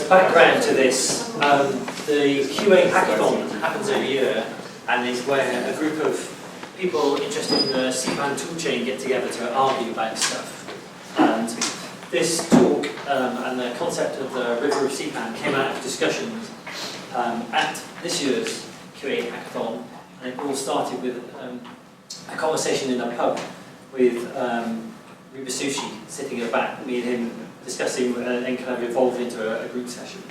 background to this, the QA Hackathon happens every year and is where a group of people interested in the CPAN toolchain get together to argue about stuff. And this talk and the concept of the River of CPAN came out of discussions at this year's QA Hackathon, and it all started with a conversation in a pub with Ruba Sushi sitting at the back, me and him discussing and kind of evolved into a group session.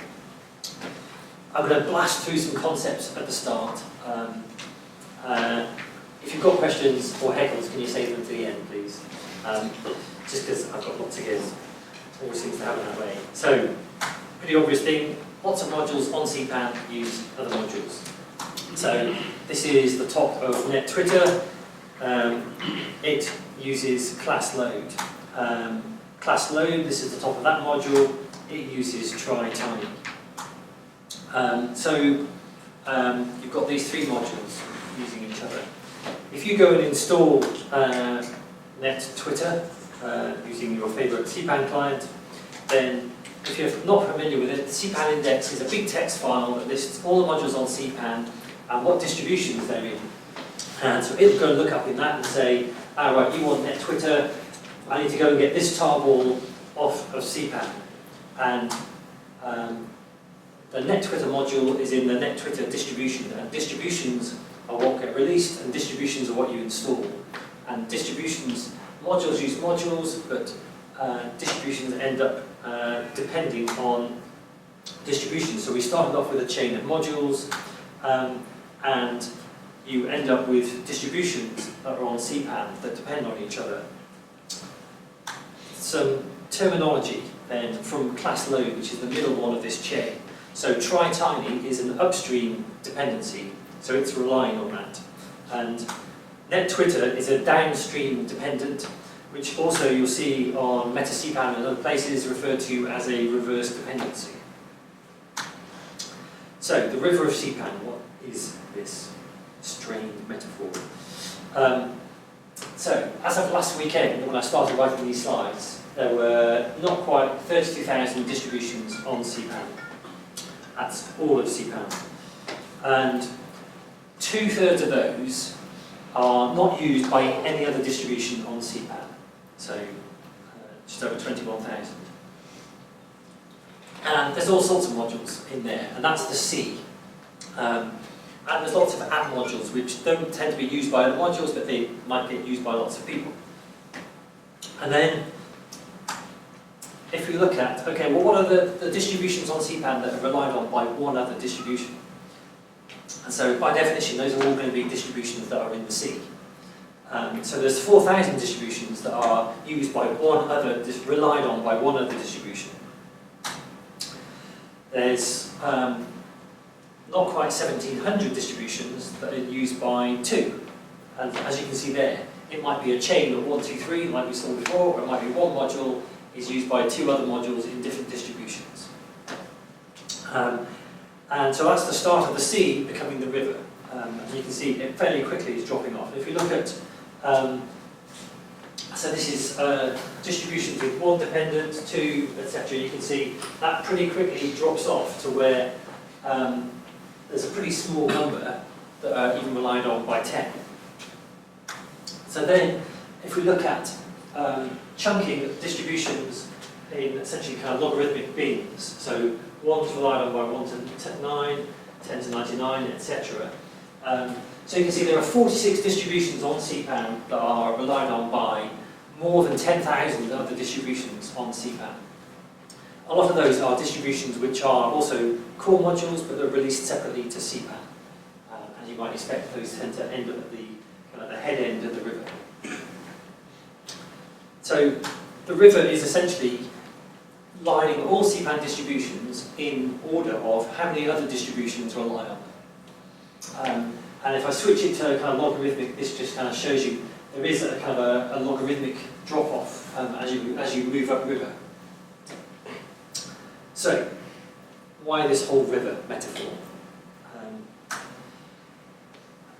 I'm going to blast through some concepts at the start. If you've got questions or heckles, can you save them to the end, please? Just because I've got lots to give. Always seems to happen that way. So, pretty obvious thing, lots of modules on CPAN use other modules. So, this is the top of NetTwitter. It uses class load. Class load, this is the top of that module. It uses try tiny. You've got these three modules using each other. If you go and install NetTwitter using your favourite CPAN client, then if you're not familiar with it, the CPAN index is a big text file that lists all the modules on CPAN and what distributions they're in. And so it'll go and look up in that and say, ah, right, you want NetTwitter, I need to go and get this tarball off of CPAN. And the NetTwitter module is in the NetTwitter distribution, and distributions are what get released, and distributions are what you install. And distributions, modules use modules, but distributions end up depending on distributions. So we started off with a chain of modules, and you end up with distributions that are on CPAN that depend on each other. Some terminology then from class load, which is the middle one of this chain. So try tiny is an upstream dependency, so it's relying on that. And NetTwitter is a downstream dependent, which also you'll see on Meta CPAN and other places referred to as a reverse dependency. So the river of CPAN, what is this strained metaphor? So as of last weekend, when I started writing these slides, there were not quite 32,000 distributions on CPAN. That's all of CPAN. And 2/3 of those are not used by any other distribution on CPAN. So just over 21,000. And there's all sorts of modules in there, and that's the C. And there's lots of app modules which don't tend to be used by other modules, but they might get used by lots of people. And then, if we look at, okay, well, what are the distributions on CPAN that are relied on by one other distribution? And so, by definition, those are all going to be distributions that are in the C. So there's 4,000 distributions that are used by one other, relied on by one other distribution. There's not quite 1,700 distributions that are used by two. And as you can see there, it might be a chain of 1, 2, 3, like we saw before, or it might be one module is used by two other modules in different distributions. And so that's the start of the C becoming the river. And you can see it fairly quickly is dropping off. If you look at, so this is distributions with one dependent, two, etc. You can see that pretty quickly drops off to where there's a pretty small number that are even relied on by 10. So then, if we look at chunking distributions in essentially kind of logarithmic bins, so 1's relied on by 1 to 9, 10 to 99, etc. So you can see there are 46 distributions on CPAN that are relied on by more than 10,000 other distributions on CPAN. A lot of those are distributions which are also core modules, but they're released separately to CPAN. As you might expect, those tend to end up at the kind of the head end of the river. So the river is essentially lining all CPAN distributions in order of how many other distributions rely on them. And if I switch it to kind of logarithmic, this just kind of shows you there is a kind of a logarithmic drop-off as you move upriver. So, why this whole river metaphor?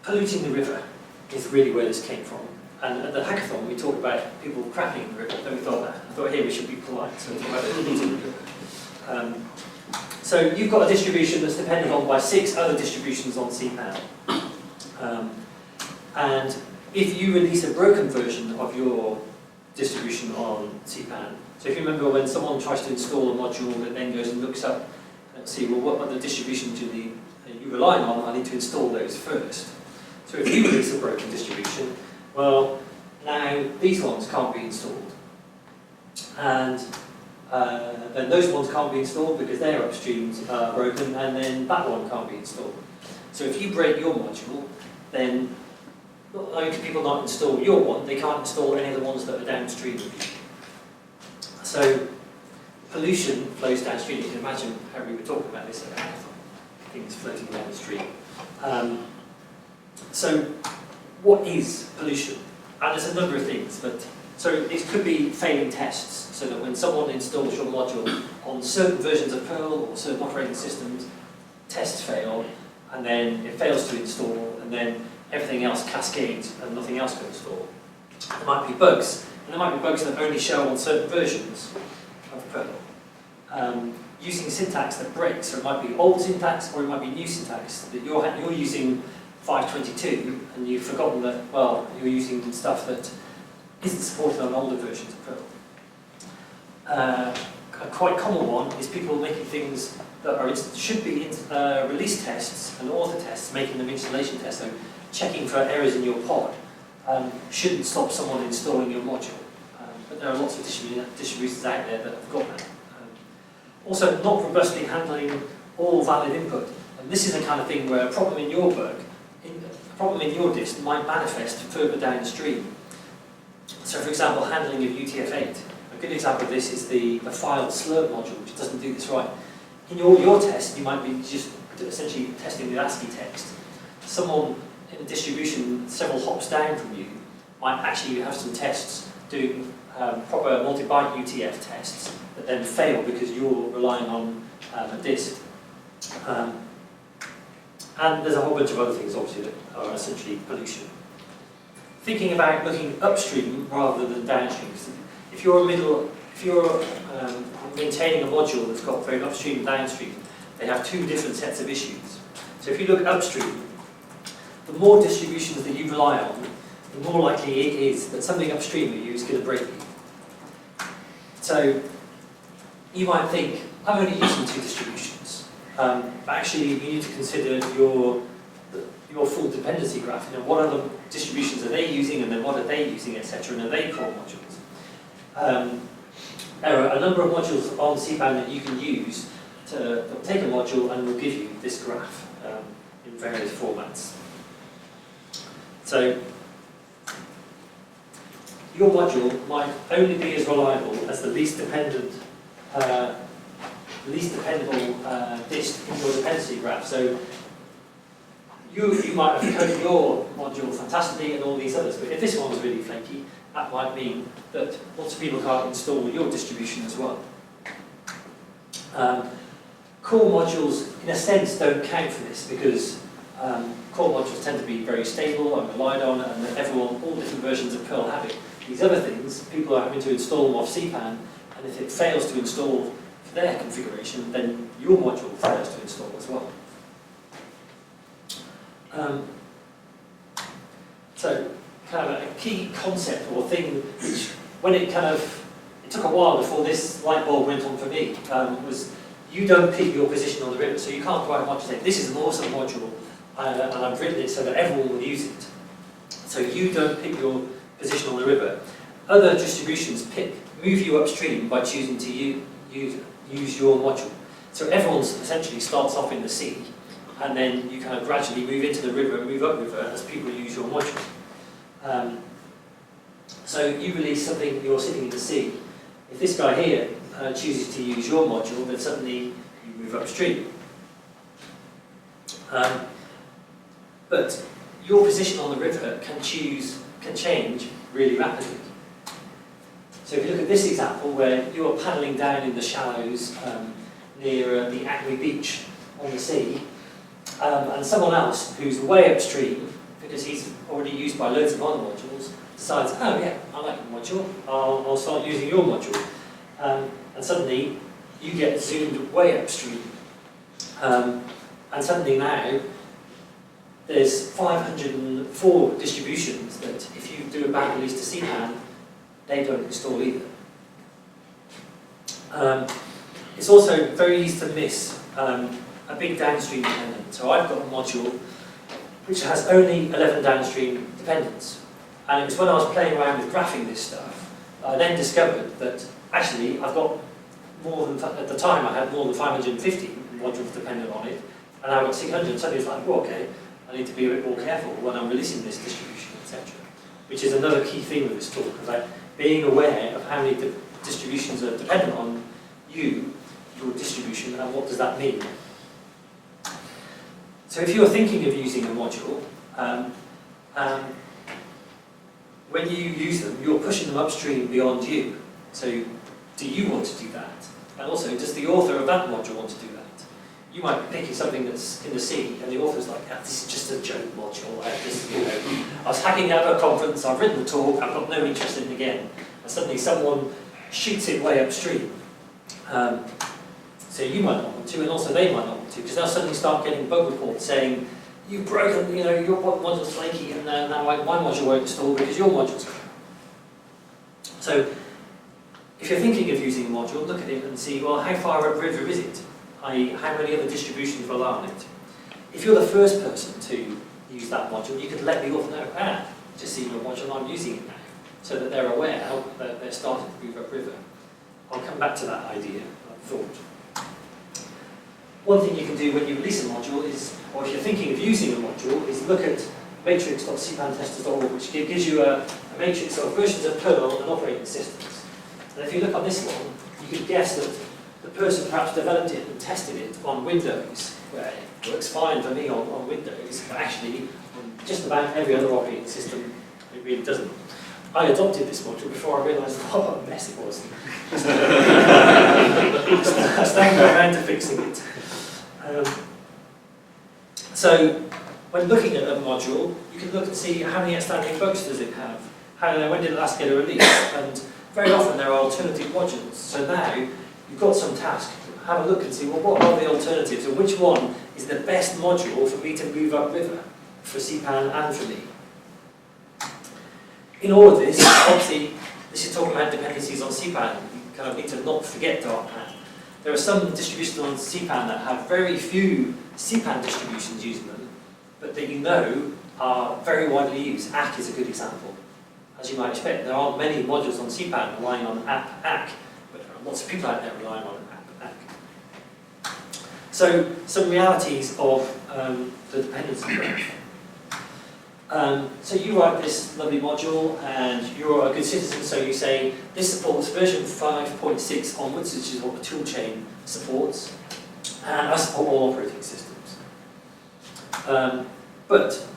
Polluting the river is really where this came from. And at the hackathon, we talked about people crapping the river. Then I thought, here we should be polite, so we talked about polluting the river. So you've got a distribution that's depended on by 6 other distributions on CPAN. And if you release a broken version of your distribution on CPAN, so if you remember when someone tries to install a module that then goes and looks up and see, well, what other distributions you relying on, I need to install those first. So if you release a broken distribution, well, now these ones can't be installed. And then those ones can't be installed because their upstreams are broken, and then that one can't be installed. So if you break your module, then not only can people not install your one, they can't install any of the ones that are downstream of you. So pollution flows downstream. You can imagine how we were talking about this at Hackathon, things floating downstream. So what is pollution? And there's a number of things, but so it could be failing tests, so that when someone installs your module on certain versions of Perl or certain operating systems, tests fail, and then it fails to install, and then everything else cascades and nothing else can install. There might be bugs, and there might be bugs that only show on certain versions of Perl. Using syntax that breaks, so it might be old syntax or it might be new syntax, that you're using 522 and you've forgotten that, well, you're using stuff that isn't supported on older versions of Perl. A quite common one is people making things that should be release tests and author tests, making them installation tests, so checking for errors in your pod, shouldn't stop someone installing your module. But there are lots of distributions out there that have got that. Also, not robustly handling all valid input. And this is the kind of thing where a problem in your bug, a problem in your dist might manifest further downstream. So for example, handling of UTF-8. A good example of this is the file slurp module, which doesn't do this right. In your test, you might be just essentially testing with ASCII text. Someone in a distribution several hops down from you might actually have some tests doing proper multi-byte UTF tests that then fail because you're relying on a disk. And there's a whole bunch of other things, obviously, that are essentially pollution. Thinking about looking upstream rather than downstream. If you're maintaining a module that's got very upstream and downstream, they have two different sets of issues. So if you look upstream, the more distributions that you rely on, the more likely it is that something upstream of you is going to break you. So you might think, I'm only using 2 distributions, but actually you need to consider your full dependency graph. You know, what other distributions are they using, and then what are they using, etc., and are they core modules? There are a number of modules on CPAN that you can use to take a module and will give you this graph in various formats. So your module might only be as reliable as the least dependable dist in your dependency graph. So you might have coded your module fantastically and all these others, but if this one was really flaky, that might mean that lots of people can't install your distribution as well. Core modules, in a sense, don't count for this because core modules tend to be very stable and relied on, and all different versions of Perl have it. These other things, people are having to install them off CPAN, and if it fails to install for their configuration, then your module fails to install as well. So, kind of a key concept or thing which, when it took a while before this light bulb went on for me, was you don't pick your position on the river, so you can't go out much and say, this is an awesome module, and I've written it so that everyone will use it. So you don't pick your position on the river. Other distributions move you upstream by choosing to use your module. So everyone essentially starts off in the sea, and then you kind of gradually move into the river and move upriver as people use your module. So you release something, you're sitting in the sea. If this guy here chooses to use your module, then suddenly you move upstream. But your position on the river can change really rapidly. So if you look at this example where you're paddling down in the shallows near the Acme beach on the sea, and someone else who's way upstream, because he's already used by loads of other modules, decides, oh yeah, I like your module, I'll start using your module. And suddenly you get zoomed way upstream. And suddenly now, there's 504 distributions that if you do a bad release to CPAN, they don't install either. It's also very easy to miss a big downstream dependent. So I've got a module which has only 11 downstream dependents. And it was when I was playing around with graphing this stuff, I then discovered that actually I've got more than, at the time I had more than 550 modules dependent on it, and I've got 600, suddenly it's like, well, okay, I need to be a bit more careful when I'm releasing this distribution, etc. Which is another key theme of this talk, about being aware of how many distributions are dependent on you, your distribution, and what does that mean. So if you're thinking of using a module, when you use them, you're pushing them upstream beyond you. So do you want to do that? And also, does the author of that module want to do that? You might be picking something that's in the C, and the author's like, ah, this is just a joke module. I was hacking it at a conference, I've written the talk, I've got no interest in it again. And suddenly someone shoots it way upstream. So you might not want to, and also they might not want to, because they'll suddenly start getting bug reports saying, you've broken, your module's flaky, and now my module won't install because your module's broken. So if you're thinking of using a module, look at it and see, well, how far upriver is it? I.e., how many other distributions rely on it? If you're the first person to use that module, you could let the author know, just see your module, I'm using it now, so that they're aware that they're starting to move upriver. I'll come back to that idea, I thought. One thing you can do when you release a module is, or if you're thinking of using a module, is look at matrix.cpantesters.org, which gives you a matrix of versions of Perl and operating systems. And if you look on this one, you can guess that the person perhaps developed it and tested it on Windows, where it works fine for me on Windows, but actually on just about every other operating system, it really doesn't. I adopted this module before I realised what a mess it was. I stand around to fixing it. So, when looking at a module, you can look and see how many outstanding bugs does it have, when did it last get a release, and very often there are alternative modules. So now, you've got some task, have a look and see, well, what are the alternatives, and which one is the best module for me to move upriver, for CPAN and for me. In all of this, obviously, this is talking about dependencies on CPAN. You kind of need to not forget darkpan. There are some distributions on CPAN that have very few CPAN distributions using them, but that you know are very widely used. ACK is a good example. As you might expect, there aren't many modules on CPAN relying on ACK, but there are lots of people out there relying on ACK. So, some realities of the dependency graph. So you write this lovely module, and you're a good citizen, so you say, this supports version 5.6 onwards, which is what the toolchain supports, and I support all operating systems. But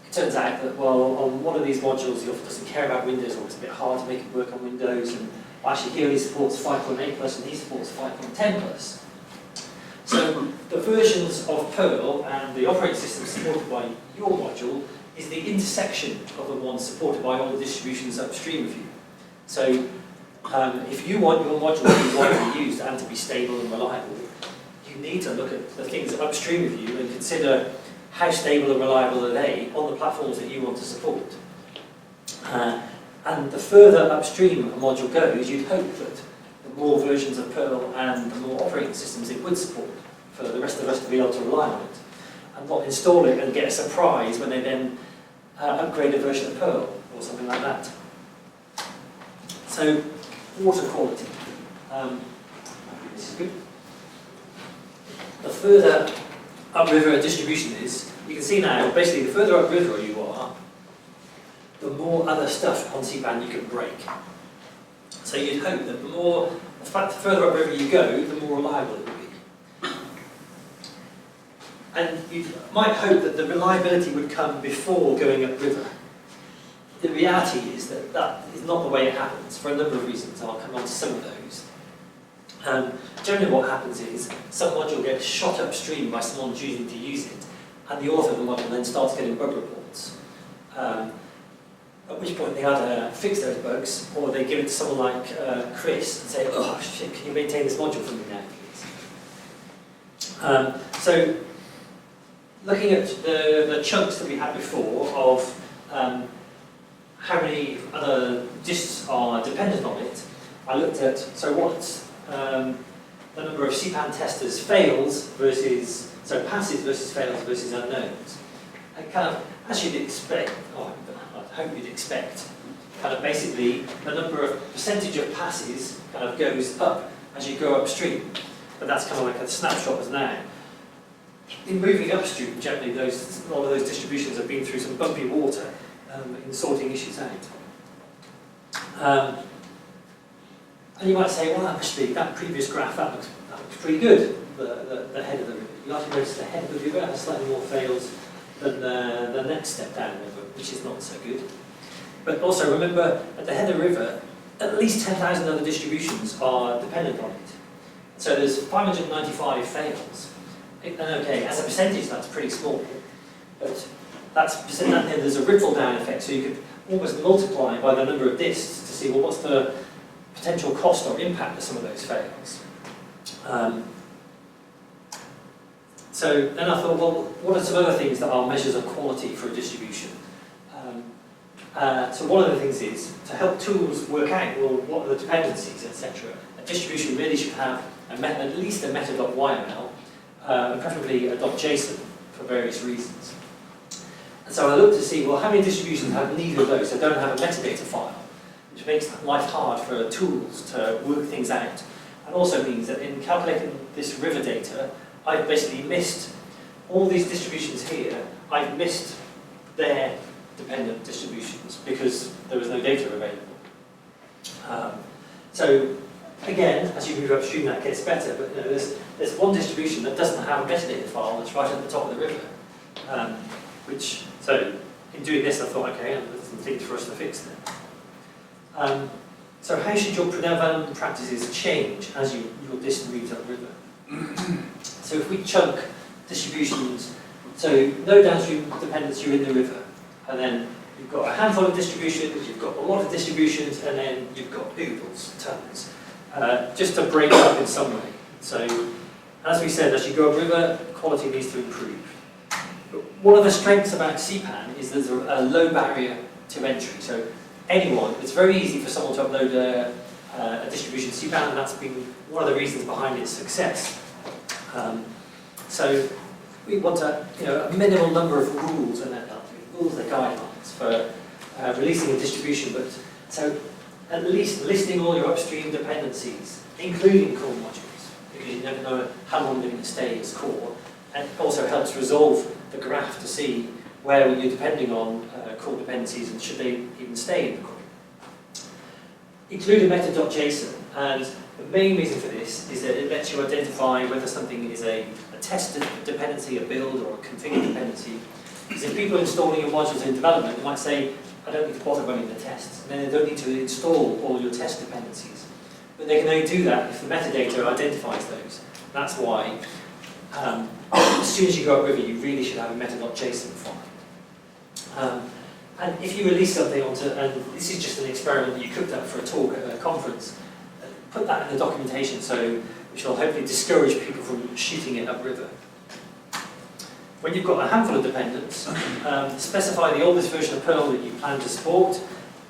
it turns out that, well, on one of these modules, the author doesn't care about Windows, or it's a bit hard to make it work on Windows, and actually he only supports 5.8 plus, and he supports 5.10 plus. So the versions of Perl and the operating system supported by your module is the intersection of the ones supported by all the distributions upstream of you. So if you want your module to be widely used and to be stable and reliable, you need to look at the things upstream of you and consider how stable and reliable are they on the platforms that you want to support. And the further upstream a module goes, you'd hope that the more versions of Perl and the more operating systems it would support, for the rest of us to be able to rely on it, and not install it and get a surprise when they then upgrade a version of Perl, or something like that. So, water quality. This is good. The further upriver a distribution is, you can see now, basically the further upriver you are, the more other stuff on CPAN you can break. So you'd hope that the further upriver you go, the more reliable it will be. And you might hope that the reliability would come before going upriver. The reality is that that is not the way it happens, for a number of reasons. I'll come on to some of those. Generally what happens is, some module gets shot upstream by someone choosing to use it, and the author of the module then starts getting bug reports. at which point they either fix those bugs or they give it to someone like Chris and say, oh shit, can you maintain this module for me now, please? So looking at the chunks that we had before of how many other disks are dependent on it, I looked at, so what's the number of CPAN testers fails versus, so passes versus fails versus unknowns. And kind of, as you'd expect, I hope you'd expect, kind of basically the number of percentage of passes kind of goes up as you go upstream. But that's kind of like a snapshot as now. In moving upstream, generally a lot of those distributions have been through some bumpy water in sorting issues out. And you might say, well, actually, that previous graph, that looks pretty good, the head of the river. You actually notice the head of the river has slightly more fails than the next step down the river, which is not so good. But also remember, at the head of the river, at least 10,000 other distributions are dependent on it. So there's 595 fails. And okay, as a percentage, that's pretty small, but there's a ripple down effect, so you could almost multiply by the number of disks to see, well, what's the potential cost or impact of some of those fails. So then I thought, well, what are some other things that are measures of quality for a distribution? So one of the things is to help tools work out, well, what are the dependencies, etc. A distribution really should have at least a meta.yml, and preferably a .json for various reasons. And so I looked to see, well, how many distributions have neither of those, so don't have a metadata file, which makes life hard for tools to work things out. And also means that in calculating this river data, I've basically missed all these distributions here, I've missed their dependent distributions because there was no data available. So again, as you move upstream that gets better, but you know, there's one distribution that doesn't have a metadata file that's right at the top of the river. So in doing this I thought, okay, there's some things for us to fix then. So how should your development practices change as your disk moves upriver? So if we chunk distributions, so no downstream dependence, you're in the river, and then you've got a handful of distributions, you've got a lot of distributions, and then you've got oodles, tons, just to break up in some way. So as we said, as you go upriver, quality needs to improve. But one of the strengths about CPAN is there's a low barrier to entry. So anyone, it's very easy for someone to upload a distribution CPAN, and that's been one of the reasons behind its success. So we want a minimal number of rules and rules and guidelines for releasing a distribution. But so at least listing all your upstream dependencies, including core modules, because you never know how long they're going to stay as core, and it also helps resolve the graph to see where you're depending on core dependencies and should they even stay in the core. Include a meta.json, and the main reason for this is that it lets you identify whether something is a tested dependency, a build, or a configured dependency. Because if people are installing your modules in development, they might say, I don't need to bother running the tests, and then they don't need to install all your test dependencies. But they can only do that if the metadata identifies those. That's why, as soon as you go upriver, you really should have a meta.json file. And if you release something onto, and this is just an experiment that you cooked up for a talk at a conference, put that in the documentation, which will hopefully discourage people from shooting it upriver. When you've got a handful of dependents, specify the oldest version of Perl that you plan to support,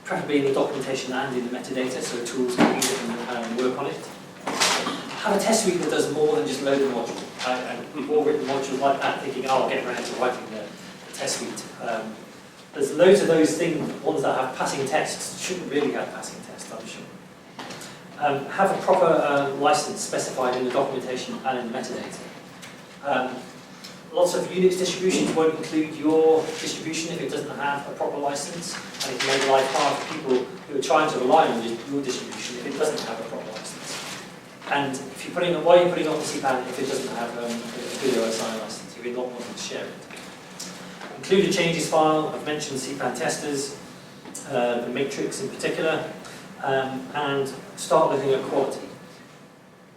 preferably in the documentation and in the metadata, so tools can use it and work on it. Have a test suite that does more than just load a module. And we've all written modules like that, thinking, oh, I'll get around to writing the test suite. There's loads of those things, ones that have passing tests, shouldn't really have passing tests, I'm sure. Have a proper license specified in the documentation and in the metadata. Lots of Unix distributions won't include your distribution if it doesn't have a proper license, and it can make life hard for people who are trying to rely on your distribution if it doesn't have a proper license. And if you're putting on, why are you putting on the CPAN if it doesn't have a good OSI license, if you're not wanting to share it? Include a changes file. I've mentioned CPAN testers, the matrix in particular, and start looking at quality.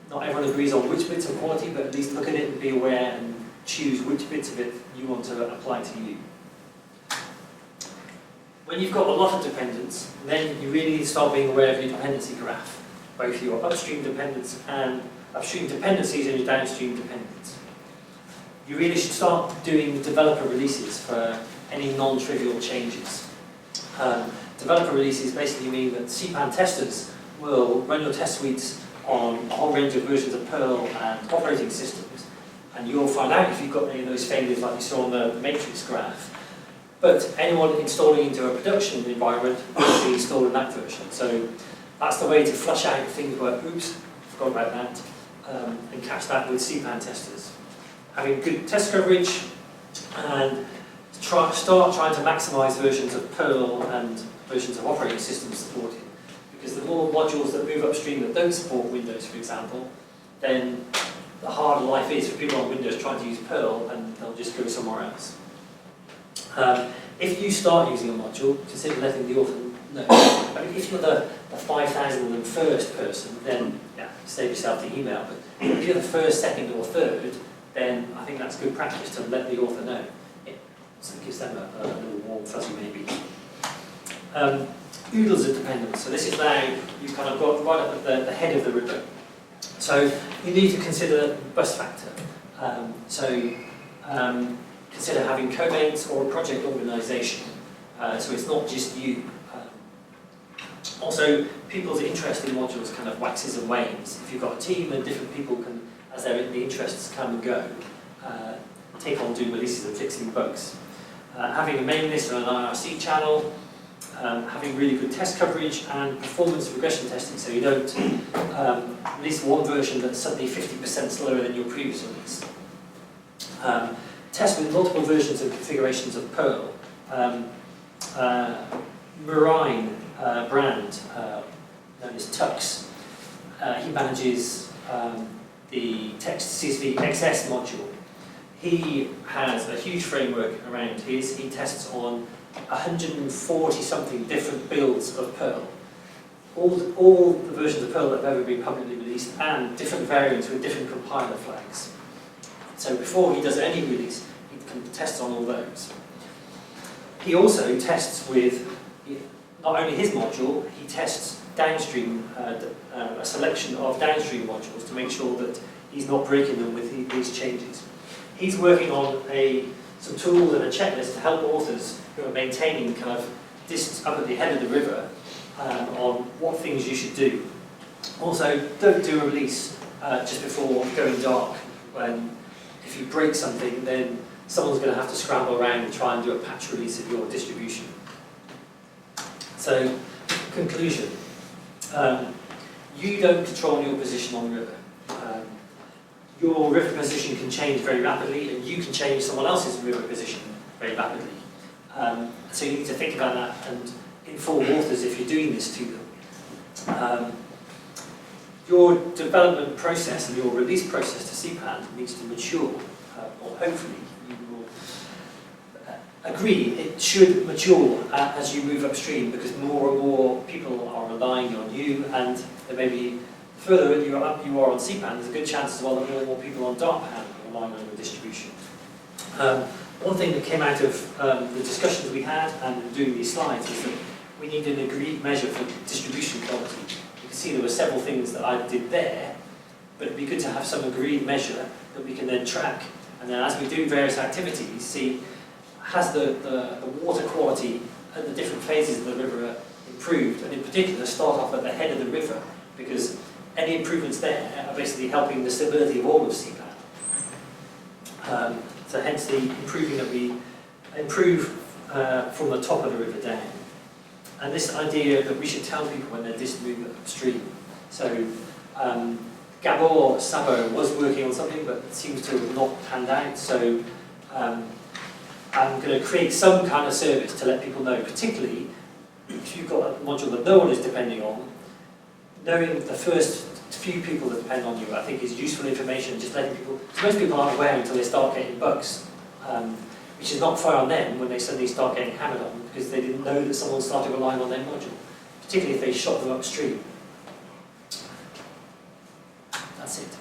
Not everyone agrees on which bits of quality, but at least look at it and be aware and choose which bits of it you want to apply to you. When you've got a lot of dependents, then you really need to start being aware of your dependency graph, both your upstream dependencies and your downstream dependents. You really should start doing developer releases for any non-trivial changes. Developer releases basically mean that CPAN testers will run your test suites on a whole range of versions of Perl and operating systems, and you'll find out if you've got any of those failures like you saw on the matrix graph. But anyone installing into a production environment will be installing that version. So that's the way to flush out things where, oops, forgot about that, and catch that with CPAN testers. Having good test coverage and start trying to maximise versions of Perl and versions of operating systems supported. Because the more modules that move upstream that don't support Windows, for example, then the harder life is for people on Windows trying to use Perl, and they'll just go somewhere else. If you start using a module, consider letting the author know. I mean, if you're the 5,001st person, then yeah, save yourself the email. But if you're the first, second, or third, then I think that's good practice to let the author know. So it gives them a little warm fuzzy maybe. Oodles are dependent. So this is now you've kind of got right up at the head of the river. So you need to consider bus factor. Consider having co-mates or a project organisation, so it's not just you. Also, people's interest in modules kind of waxes and wanes. If you've got a team and different people can, as the interests come and go, take on doing releases and fixing bugs. Having a mailing list or an IRC channel, having really good test coverage and performance regression testing, so you don't release one version that's suddenly 50% slower than your previous release. Test with multiple versions and configurations of Perl. Marine brand, known as Tux, he manages the text CSV XS module. He has a huge framework around his. He tests on 140 something different builds of Perl. All the versions of Perl that have ever been publicly released, and different variants with different compiler flags. So before he does any release, he can test on all those. He also tests with not only his module, he tests downstream, a selection of downstream modules to make sure that he's not breaking them with these changes. He's working on some tools and a checklist to help authors who are maintaining kind of this up at the head of the river on what things you should do. Also, don't do a release just before going dark. If you break something, then someone's going to have to scramble around and try and do a patch release of your distribution. So, conclusion. You don't control your position on the river. Your river position can change very rapidly, and you can change someone else's river position very rapidly. So you need to think about that and inform authors if you're doing this to them. Your development process and your release process to CPAN needs to mature, or hopefully you will agree it should mature as you move upstream, because more and more people are relying on you, and there may be further you are on CPAN, there's a good chance as well that more and more people on DARPAN are relying on your distribution. One thing that came out of the discussions we had and doing these slides is that we need an agreed measure for distribution quality. You can see there were several things that I did there, but it'd be good to have some agreed measure that we can then track. And then as we do various activities, see, has the water quality at the different phases of the river improved, and in particular start off at the head of the river, because any improvements there are basically helping the stability of all of CPAN. So hence the improving that we improve from the top of the river down. And this idea that we should tell people when they're moving upstream. So Gabor Sabo was working on something, but seems to have not panned out. So I'm going to create some kind of service to let people know, particularly if you've got a module that no one is depending on. Knowing the first few people that depend on you, I think, is useful information. Just letting people, because most people aren't aware until they start getting bugs, which is not fair on them when they suddenly start getting hammered on, because they didn't know that someone started relying on their module, particularly if they shot them upstream. That's it.